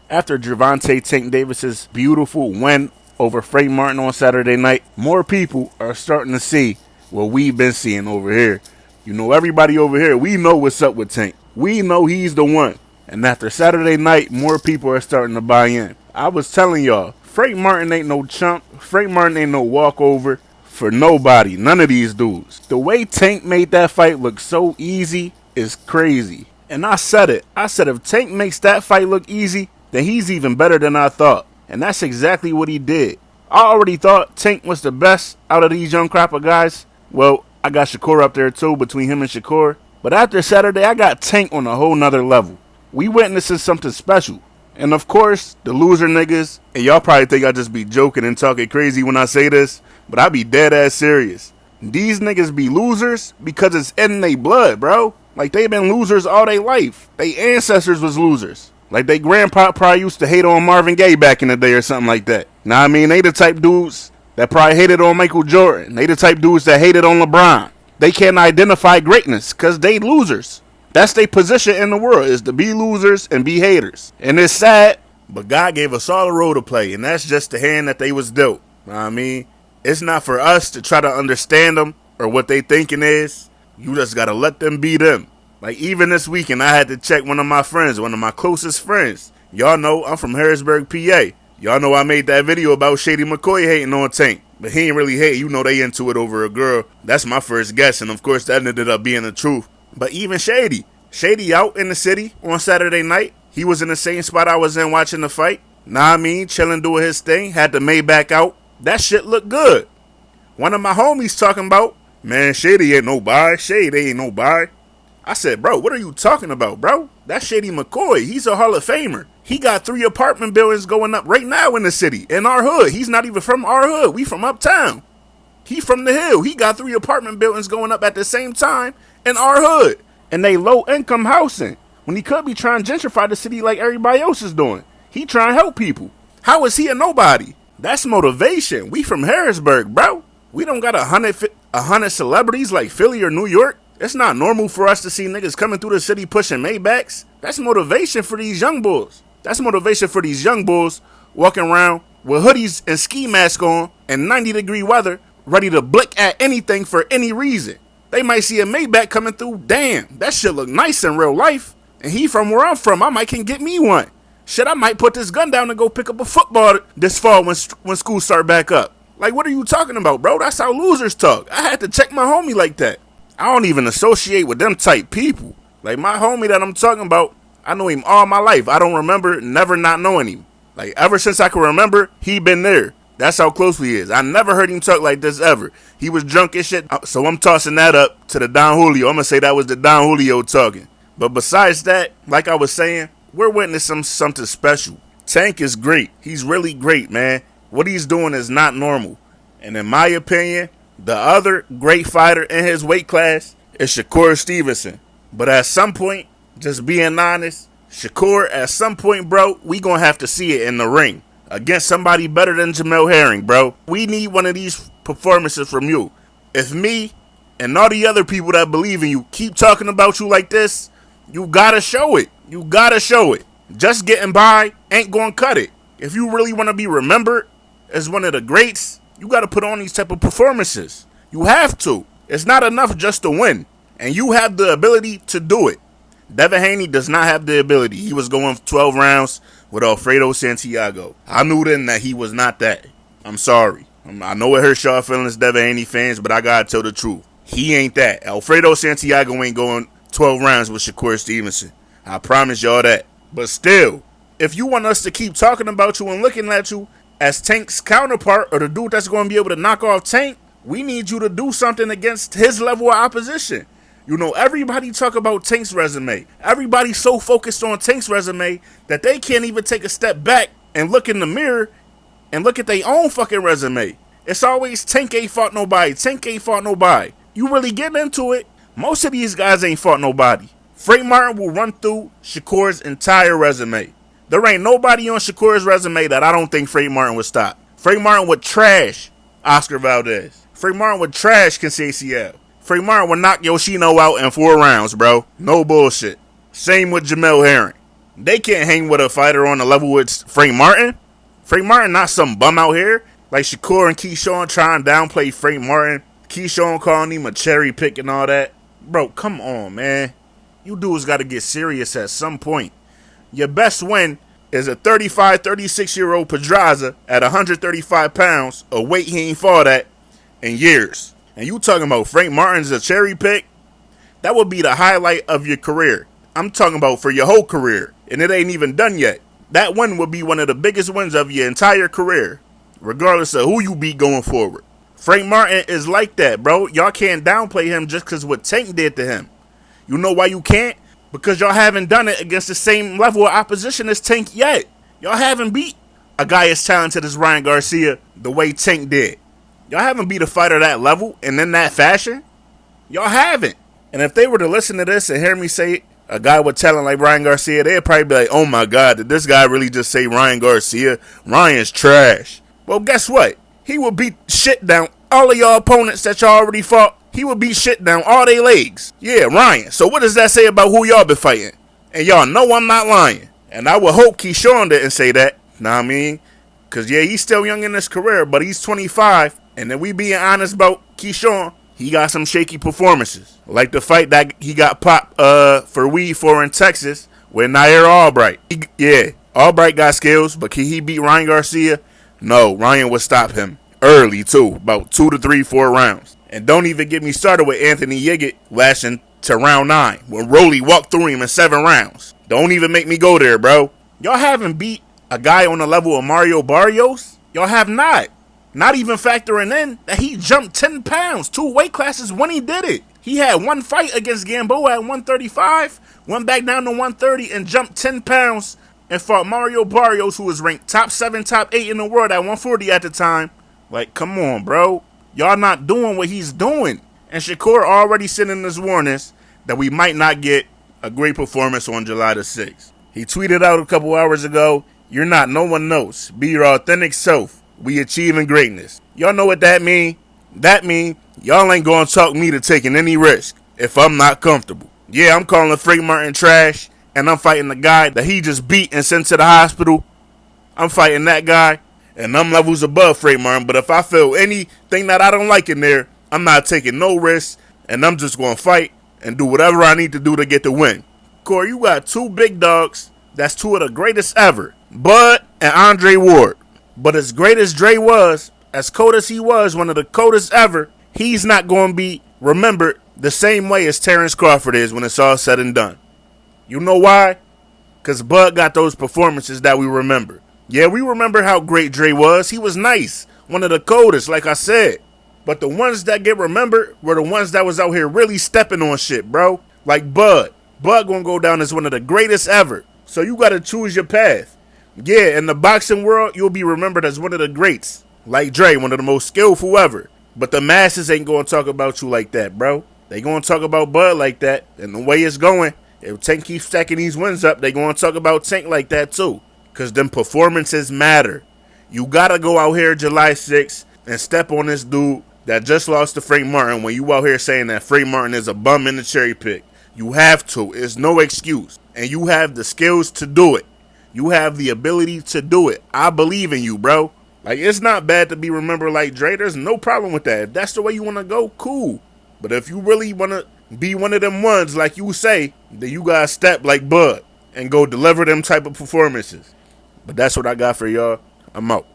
After Gervonta Tank Davis's beautiful win over Frank Martin on Saturday night, more people are starting to see what we've been seeing over here. You know, everybody over here, we know what's up with Tank. We know he's the one. And after Saturday night, more people are starting to buy in. I was telling y'all, Frank Martin ain't no chump. Frank Martin ain't no walkover for nobody. None of these dudes. The way Tank made that fight look so easy is crazy. And I said it. I said if Tank makes that fight look easy, then he's even better than I thought. And that's exactly what he did. I already thought Tank was the best out of these young crop of guys. Well, I got Shakur up there too, between him and Shakur. But after Saturday, I got Tank on a whole nother level. We witnessing something special. And of course, the loser niggas, and y'all probably think I just be joking and talking crazy when I say this, but I be dead ass serious. These niggas be losers because it's in their blood, bro. Like, they been losers all their life. They ancestors was losers. Like, they grandpa probably used to hate on Marvin Gaye back in the day or something like that. Now, I mean, they the type dudes that probably hated on Michael Jordan. They the type dudes that hated on LeBron. They can't identify greatness because they losers. That's their position in the world, is to be losers and be haters. And it's sad, but God gave us all a role to play, and that's just the hand that they was dealt. Know what I mean? It's not for us to try to understand them or what they thinking is. You just got to let them be them. Like, even this weekend, I had to check one of my friends, one of my closest friends. Y'all know I'm from Harrisburg, PA. Y'all know I made that video about Shady McCoy hating on Tank. But he ain't really hate. You know they into it over a girl. That's my first guess, and of course that ended up being the truth. But even Shady out in the city on Saturday night. He was in the same spot I was in watching the fight. Nah, I mean, chilling, doing his thing. Had the Maybach out. That shit looked good. One of my homies talking about, man, Shady ain't no buy. Shady ain't no buy. I said, bro, what are you talking about, bro? That's Shady McCoy. He's a Hall of Famer. He got 3 apartment buildings going up right now in the city, in our hood. He's not even from our hood. We from uptown. He from the hill. He got 3 apartment buildings going up at the same time in our hood. And they low-income housing. When he could be trying to gentrify the city like everybody else is doing. He trying to help people. How is he a nobody? That's motivation. We from Harrisburg, bro. We don't got 100 celebrities like Philly or New York. It's not normal for us to see niggas coming through the city pushing Maybachs. That's motivation for these young bulls. That's motivation for these young bulls walking around with hoodies and ski masks on and 90-degree weather, ready to blick at anything for any reason. They might see a Maybach coming through. Damn, that shit look nice in real life. And he from where I'm from. I might can get me one. Shit, I might put this gun down and go pick up a football this fall when school start back up. Like, what are you talking about, bro? That's how losers talk. I had to check my homie like that. I don't even associate with them type people. Like, my homie that I'm talking about, I know him all my life. I don't remember never not knowing him. Like, ever since I can remember, he been there. That's how close we is. I never heard him talk like this ever. He was drunk as shit. So I'm tossing that up to the Don Julio. I'm going to say that was the Don Julio talking. But besides that, like I was saying, we're witnessing something special. Tank is great. He's really great, man. What he's doing is not normal. And in my opinion, the other great fighter in his weight class is Shakur Stevenson. But at some point, just being honest, Shakur, at some point, bro, we going to have to see it in the ring. Against somebody better than Jamel Herring, bro. We need one of these performances from you. If me and all the other people that believe in you keep talking about you like this, you gotta show it. You gotta show it. Just getting by ain't gonna cut it. If you really want to be remembered as one of the greats, you gotta put on these type of performances. You have to. It's not enough just to win. And you have the ability to do it. Devin Haney does not have the ability. He was going 12 rounds with Alfredo Santiago. I knew then that he was not that. I'm sorry. I know it hurts y'all feelings, Devin Haney fans, but I gotta tell the truth. He ain't that. Alfredo Santiago ain't going 12 rounds with Shakur Stevenson. I promise y'all that. But still, if you want us to keep talking about you and looking at you as Tank's counterpart or the dude that's going to be able to knock off Tank, we need you to do something against his level of opposition. You know, everybody talk about Tank's resume. Everybody's so focused on Tank's resume that they can't even take a step back and look in the mirror and look at their own fucking resume. It's always Tank ain't fought nobody. Tank ain't fought nobody. You really get into it, most of these guys ain't fought nobody. Frank Martin will run through Shakur's entire resume. There ain't nobody on Shakur's resume that I don't think Frank Martin would stop. Frank Martin would trash Oscar Valdez. Frank Martin would trash Conceição. Frank Martin would knock Yoshino out in 4 rounds, bro. No bullshit. Same with Jamel Herring. They can't hang with a fighter on the level with Frank Martin. Frank Martin not some bum out here. Like Shakur and Keyshawn trying to downplay Frank Martin. Keyshawn calling him a cherry pick and all that. Bro, come on, man. You dudes got to get serious at some point. Your best win is a 35, 36-year-old Pedraza at 135 pounds, a weight he ain't fought at in years. And you talking about Frank Martin's a cherry pick? That would be the highlight of your career. I'm talking about for your whole career, and it ain't even done yet. That win would be one of the biggest wins of your entire career, regardless of who you beat going forward. Frank Martin is like that, bro. Y'all can't downplay him just because what Tank did to him. You know why you can't? Because y'all haven't done it against the same level of opposition as Tank yet. Y'all haven't beat a guy as talented as Ryan Garcia the way Tank did. Y'all haven't beat a fighter that level and in that fashion. Y'all haven't. And if they were to listen to this and hear me say a guy with talent like Ryan Garcia, they'd probably be like, oh my God, did this guy really just say Ryan Garcia? Ryan's trash. Well, guess what? He will beat shit down all of y'all opponents that y'all already fought. He will beat shit down all their legs. Yeah, Ryan. So what does that say about who y'all been fighting? And y'all know I'm not lying. And I would hope Keyshawn didn't say that. Know what I mean? Because, yeah, he's still young in his career, but he's 25. And then we being honest about Keyshawn, he got some shaky performances. Like the fight that he got popped for weed for in Texas with Nair Albright. Albright got skills, but can he beat Ryan Garcia? No, Ryan would stop him early, too. About 2 to 3, 4 rounds. And don't even get me started with Anthony Yiggett lashing to round 9 when Rolly walked through him in 7 rounds. Don't even make me go there, bro. Y'all haven't beat a guy on the level of Mario Barrios? Y'all have not. Not even factoring in that he jumped 10 pounds, 2 weight classes when he did it. He had one fight against Gamboa at 135, went back down to 130 and jumped 10 pounds and fought Mario Barrios, who was ranked top 7, top 8 in the world at 140 at the time. Like, come on, bro. Y'all not doing what he's doing. And Shakur already sent in his warnings that we might not get a great performance on July the 6th. He tweeted out a couple hours ago, "You're not no one else. Be your authentic self. We achieving greatness." Y'all know what that mean? That mean y'all ain't gonna talk me to taking any risk if I'm not comfortable. Yeah, I'm calling Frank Martin trash, and I'm fighting the guy that he just beat and sent to the hospital. I'm fighting that guy, and I'm levels above Frank Martin. But if I feel anything that I don't like in there, I'm not taking no risks, and I'm just gonna fight and do whatever I need to do to get the win. Corey, you got 2 big dogs. That's 2 of the greatest ever, Bud and Andre Ward. But as great as Dre was, as cold as he was, one of the coldest ever, he's not going to be remembered the same way as Terrence Crawford is when it's all said and done. You know why? Because Bud got those performances that we remember. Yeah, we remember how great Dre was. He was nice. One of the coldest, like I said. But the ones that get remembered were the ones that was out here really stepping on shit, bro. Like Bud. Bud going to go down as one of the greatest ever. So you got to choose your path. Yeah, in the boxing world, you'll be remembered as one of the greats. Like Dre, one of the most skillful ever. But the masses ain't going to talk about you like that, bro. They going to talk about Bud like that. And the way it's going, if Tank keeps stacking these wins up, they going to talk about Tank like that too. Because them performances matter. You got to go out here July 6th and step on this dude that just lost to Frank Martin when you out here saying that Frank Martin is a bum in the cherry pick. You have to. It's no excuse. And you have the skills to do it. You have the ability to do it. I believe in you, bro. Like, it's not bad to be remembered like Dre. There's no problem with that. If that's the way you want to go, cool. But if you really want to be one of them ones, like you say, then you got to step like Bud and go deliver them type of performances. But that's what I got for y'all. I'm out.